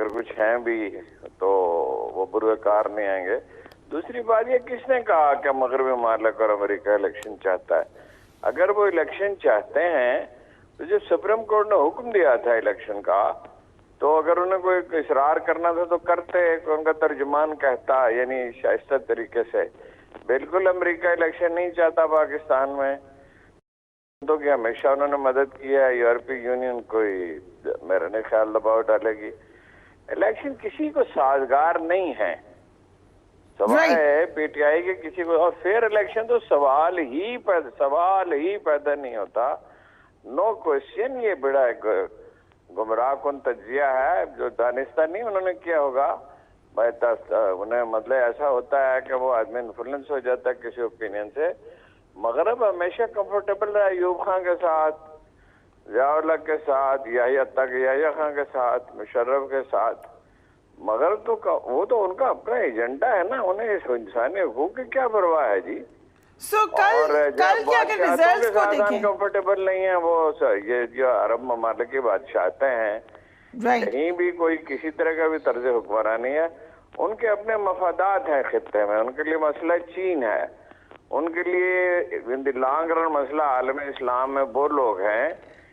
अगर कुछ हैं भी तो वो पुरस्कार नहीं आएंगे। दूसरी बात ये, किसने कहा कि मगरबी ममालिक और अमेरिका इलेक्शन चाहता है? अगर वो इलेक्शन चाहते हैं तो जो सुप्रीम कोर्ट ने हुक्म दिया था इलेक्शन का, तो अगर उन्हें कोई इसरार करना था तो करते, उनका तर्जुमान कहता, यानी शाइस्ता तरीके से। बिल्कुल अमेरिका इलेक्शन नहीं चाहता पाकिस्तान में, तो कि हमेशा उन्होंने मदद की है। यूरोपीय यूनियन कोई मेरा नहीं ख्याल दबाव डालेगी। इलेक्शन किसी को साजगार नहीं है, सवाल है पीटीआई के किसी को। और फेयर इलेक्शन तो सवाल ही पैदा नहीं होता, नो क्वेश्चन। ये बड़ा गुमराह कौन तजिया है जो दानिस्ता नहीं उन्होंने किया होगा। उन्हें मतलब ऐसा होता है कि वो आदमी इन्फ्लुएंस हो जाता है किसी ओपिनियन से। मगरब हमेशा कंफर्टेबल रहा अयूब खान के साथ, ज़िया-उल-हक के साथ, याहिया खान के साथ, मुशर्रफ के साथ। मगर तो वो तो उनका अपना एजेंडा है ना, उन्हें इस इंसानी हकूक की क्या परवाह है जी। कल के अगर रिजल्ट्स को देखें, कंफर्टेबल नहीं है वो। ये जो अरब ममालिक की बादशाहते हैं, कहीं भी कोई किसी तरह का भी तर्ज हुक्मरानी है, उनके अपने मफादात हैं खित्ते में। उनके लिए मसला चीन है, उनके लिए इन द लॉन्ग रन मसला आलम इस्लाम में वो लोग हैं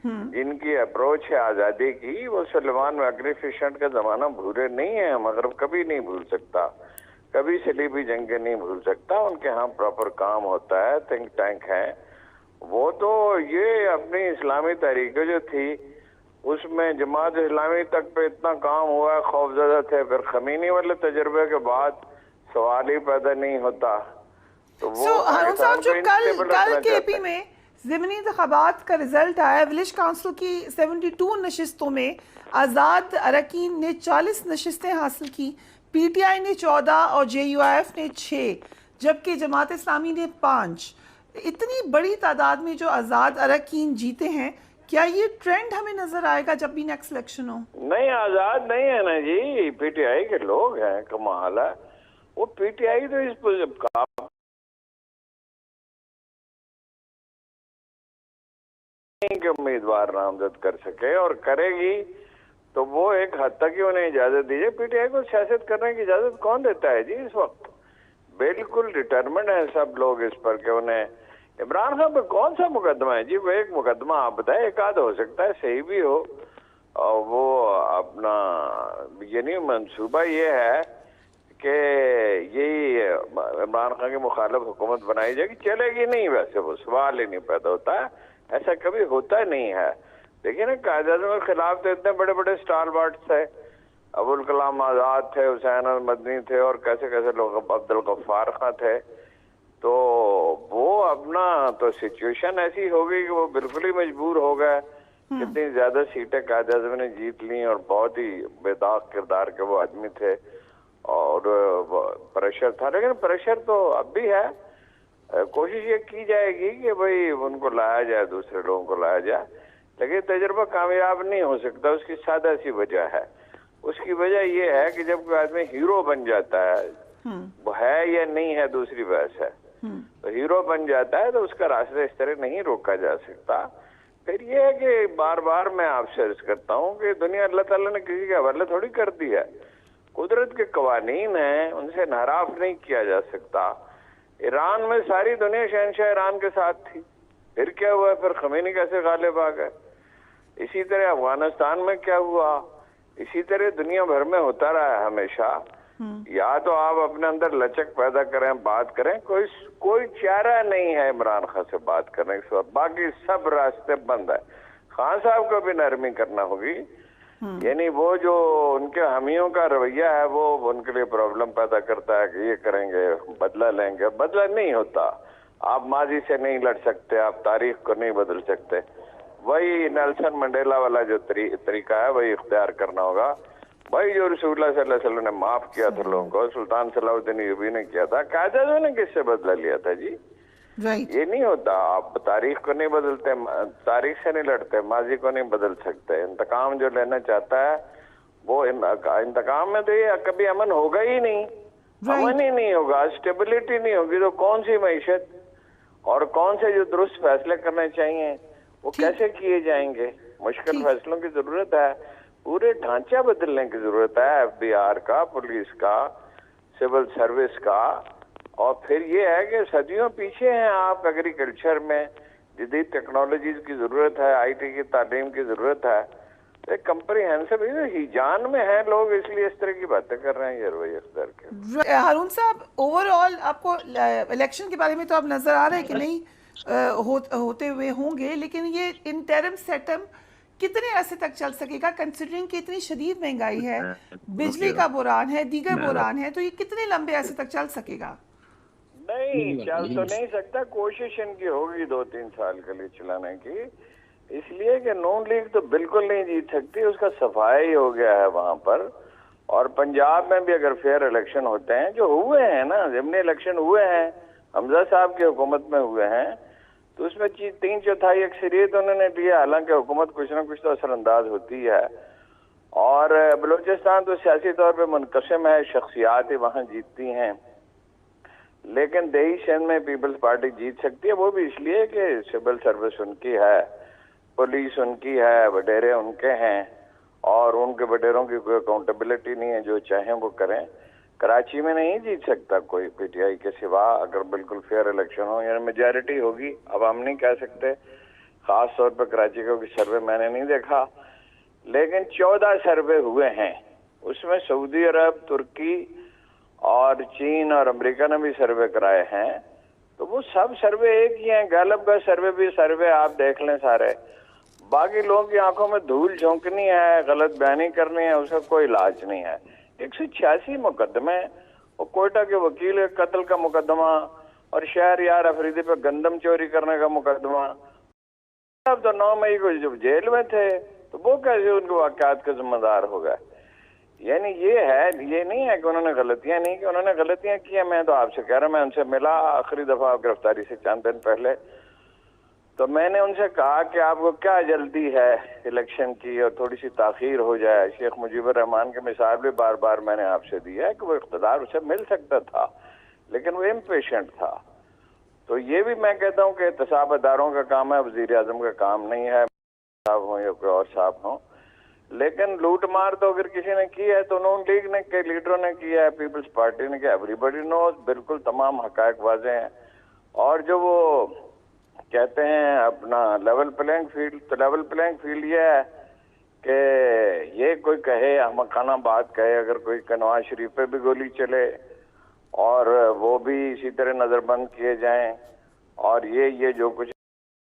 जिनकी अप्रोच है आज़ादी की। वो सलमान मैग्निफिसेंट का जमाना भूले नहीं है, मगरब कभी नहीं भूल सकता, कभी सलीबी जंगे नहीं भूल सकता। उनके यहाँ प्रॉपर काम होता है, थिंक टैंक है वो। तो ये अपनी इस्लामी तहरीकें जो थी उसमें जमात इस्लामी तक पे इतना काम हुआ, खौफजदा थे। फिर खमीनी वाले तजर्बे के बाद सवाल ही पैदा नहीं होता। तो वो हारून साहब जो कल के एपी में ज़िमनी इंतखाबात का रिजल्ट आया, विलेज काउंसिल की 72 नशिस्तों में आज़ाद अरकान ने 40 नशिस्तें हासिल की, पीटीआई ने 14 और जेयूआईएफ ने 6, जबकि जमात इस्लामी ने 5। इतनी बड़ी तादाद में जो आज़ाद अरकान जीते हैं, क्या ये ट्रेंड हमें नजर आएगा जब भी नेक्स्ट इलेक्शन हो? नहीं, आज़ाद नहीं है ना जी, पीटीआई के लोग हैं। कमाल है, वो पीटीआई तो इस के उम्मीदवार नामजद कर सके और करेगी तो वो एक हद तक ही उन्हें इजाजत दीजिए। पीटीआई को सियासत करने की इजाजत कौन देता है जी इस वक्त? बिल्कुल डिटरमिन्ड है सब लोग इस पर कि उन्हें। इमरान खान पर कौन सा मुकदमा है जी? वो एक मुकदमा आप बताए, एक आध हो सकता है सही भी हो, और वो अपना यानी मंसूबा ये है कि यही इमरान खान की मुखालिफ हुकूमत बनाई जाएगी। चलेगी नहीं, वैसे वो सवाल ही नहीं पैदा होता है, ऐसा कभी होता नहीं है। देखिए ना, कायद-ए-आज़म के खिलाफ तो इतने बड़े बड़े स्टालवार्ट्स थे, अबुल कलाम आज़ाद थे, हुसैन अल-मदनी थे, और कैसे कैसे लोग, अब्दुल गफ्फार खां थे। तो वो अपना तो सिचुएशन ऐसी हो गई कि वो बिल्कुल ही मजबूर हो गए। इतनी ज्यादा सीटें कायद-ए-आज़म ने जीत ली और बहुत ही बेदाग किरदार के वो आदमी थे और प्रेशर था। लेकिन प्रेशर तो अब भी है, कोशिश ये की जाएगी कि भाई उनको लाया जाए, दूसरे लोगों को लाया जाए, लेकिन तजुर्बा कामयाब नहीं हो सकता। उसकी सादा सी वजह है। उसकी वजह ये है कि जब कोई आदमी हीरो बन जाता है, वो है या नहीं है दूसरी बहस है, तो हीरो बन जाता है तो उसका रास्ता इस तरह नहीं रोका जा सकता। फिर ये है कि बार बार मैं आपसे अर्ज करता हूँ कि दुनिया अल्लाह ताला ने किसी के हवाले थोड़ी कर दी है। कुदरत के कवानीन हैं, उनसे नाराफ नहीं किया जा सकता। ईरान में सारी दुनिया शहनशाह ईरान के साथ थी, फिर क्या हुआ? फिर खमीनी कैसे गालिब आ गए? इसी तरह अफगानिस्तान में क्या हुआ? इसी तरह दुनिया भर में होता रहा है हमेशा। या तो आप अपने अंदर लचक पैदा करें, बात करें। कोई चारा नहीं है इमरान खान से बात करने के, बाकी सब रास्ते बंद है। खान साहब को भी नरमी करना होगी, यानी वो जो उनके हमियों का रवैया है वो उनके लिए प्रॉब्लम पैदा करता है कि ये करेंगे, बदला लेंगे। बदला नहीं होता, आप माजी से नहीं लड़ सकते, आप तारीख को नहीं बदल सकते। वही नेल्सन मंडेला वाला जो तरीका है वही इख्तियार करना होगा। वही जो रसूलुल्लाह सल्लल्लाहु अलैहि वसल्लम ने माफ किया था लोगों को, सुल्तान सलाहुद्दीन अय्यूबी ने किया था, कायद-ए-आज़म ने किससे बदला लिया था जी? ये नहीं होता। आप तारीख को नहीं बदलते, तारीख से नहीं लड़ते, माजी को नहीं बदल सकते। इंतकाम जो लेना चाहता है वो इंतकाम में तो ये कभी अमन होगा ही नहीं, अमन ही नहीं होगा, स्टेबिलिटी नहीं होगी। तो कौन सी मईशत और कौन से जो दुरुस्त फैसले करने चाहिए वो कैसे किए जाएंगे? मुश्किल फैसलों की जरूरत है। पूरे ढांचा बदलने की जरूरत है, एफबीआर का, पुलिस का, सिविल सर्विस का। और फिर ये है कि सदियों पीछे हैं आप एग्रीकल्चर में, जदीद टेक्नोलॉजीज की जरूरत है, आईटी की तालीम की जरूरत है। एक कंप्रीहेंसिव हिजान में है लोग, इसलिए इस तरह की बातें कर रहे हैं ये रवैया इख्तियार के। हारून साहब, ओवरऑल आपको इलेक्शन के बारे में तो अब नजर आ रहा है कि नहीं होते हुए होंगे, लेकिन ये इंटरिम सेटअप कितने अरसे तक चल सकेगा, कंसिडरिंग कि इतनी शदीद महंगाई है, बिजली का बुरान है, दीगर बुरान है, तो ये कितने लंबे अरसे तक चल सकेगा? नहीं, चल तो नहीं सकता। कोशिश इनकी होगी 2-3 साल के लिए चलाने की, इसलिए कि नून लीग तो बिल्कुल नहीं जीत सकती, उसका सफाई हो गया है वहां पर। और पंजाब में भी अगर फेयर इलेक्शन होते हैं, जो हुए हैं ना, जिमनी इलेक्शन हुए हैं, हमजा साहब की हुकूमत में हुए हैं, तो उसमें 3/4 अक्सरियत उन्होंने दी, हालांकि हुकूमत कुछ ना कुछ तो असरअंदाज होती है। और बलूचिस्तान तो सियासी तौर पर मुनकसम है, शख्सियात वहां जीतती हैं, लेकिन देही सिंध में पीपल्स पार्टी जीत सकती है। वो भी इसलिए कि सिविल सर्विस उनकी है, पुलिस उनकी है, वडेरे उनके हैं, और उनके वडेरों की कोई अकाउंटेबिलिटी नहीं है, जो चाहें वो करें। कराची में नहीं जीत सकता कोई पीटीआई के सिवा, अगर बिल्कुल फेयर इलेक्शन हो, यानी मेजॉरिटी होगी। अब हम नहीं कह सकते, खास तौर पर कराची का सर्वे मैंने नहीं देखा, लेकिन 14 सर्वे हुए हैं, उसमें सऊदी अरब, तुर्की और चीन और अमेरिका ने भी सर्वे कराए हैं। तो वो सब सर्वे एक ही हैं। गैलप का सर्वे भी सर्वे आप देख लें सारे, बाकी लोगों की आंखों में धूल झोंकनी है, गलत बयानी करनी है, उसका कोई इलाज नहीं है। 186 मुकदमे, वो कोयटा के वकील के कत्ल का मुकदमा, और शहर यार अफरीदी पे गंदम चोरी करने का मुकदमा। अब तो 9 मई को जब जेल में थे, तो वो कैसे उनके वाकयात के जिम्मेदार हो गए? यानी ये है, ये नहीं है कि उन्होंने गलतियां नहीं की, उन्होंने गलतियां की है। मैं तो आपसे कह रहा हूं, मैं उनसे मिला आखिरी दफा गिरफ्तारी से चंद दिन पहले, तो मैंने उनसे कहा कि आपको क्या जल्दी है इलेक्शन की, और थोड़ी सी ताखीर हो जाए। शेख मुजीबुर रहमान की मिसाल भी बार बार मैंने आपसे दी है कि वो इख्तिदार उसे मिल सकता था, लेकिन वो इम्पेशेंट था। तो ये भी मैं कहता हूँ कि एहतसाब अदारों का काम है, वजीर आजम का काम नहीं है, साहब हो या कोई और साहब हो। लेकिन लूट मार तो अगर किसी ने की है तो नून लीग ने के लीडरों ने किया है, पीपल्स पार्टी ने किया, एवरीबडी नोज, बिल्कुल तमाम हकायक वाजे हैं। और जो वो कहते हैं अपना लेवल प्लेइंग फील्ड, तो लेवल प्लेइंग फील्ड ये है कि ये कोई कहे, हमखाना बात कहे, अगर कोई नवाज शरीफ पे भी गोली चले और वो भी इसी तरह नजरबंद किए जाएं, और ये जो कुछ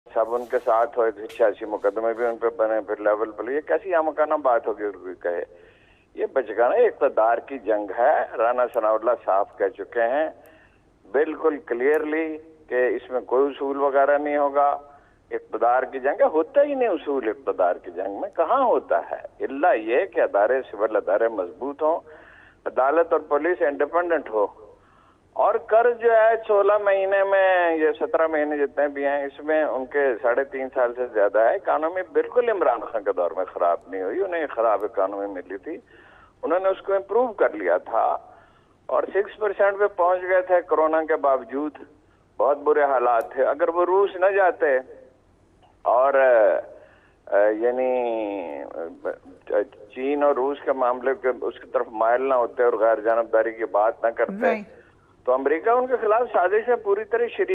सब उनके साथ हो, 186 मुकदमे भी उन पर बने, फिर लेवल पर, ये कैसी आमकाना बात होगी कोई कहे? ये बचकाना इक़्तिदार की जंग है। राना सनाउल्लाह साफ कह चुके हैं बिल्कुल क्लियरली कि इसमें कोई उसूल वगैरह नहीं होगा। इक़्तिदार की जंग है, होता ही नहीं उसूल इक़्तिदार की जंग में, कहाँ होता है? इल्ला ये कि अदारे, सिविल अदारे मजबूत हों, अदालत और पुलिस इंडिपेंडेंट हो, और कर्ज जो है 16 महीने में, ये 17 महीने जितने भी हैं, इसमें उनके 3.5 साल से ज्यादा है। इकानमी बिल्कुल इमरान खान के दौर में खराब नहीं हुई, उन्हें खराब इकानमी मिली थी, उन्होंने उसको इम्प्रूव कर लिया था, और 6% पे पहुंच गए थे कोरोना के बावजूद। बहुत बुरे हालात थे। अगर वो रूस न जाते और यानी चीन और रूस के मामले के उसकी तरफ मायल ना होते और गैर जानबदारी की बात ना करते, तो अमेरिका उनके खिलाफ साजिश में पूरी तरह शरीक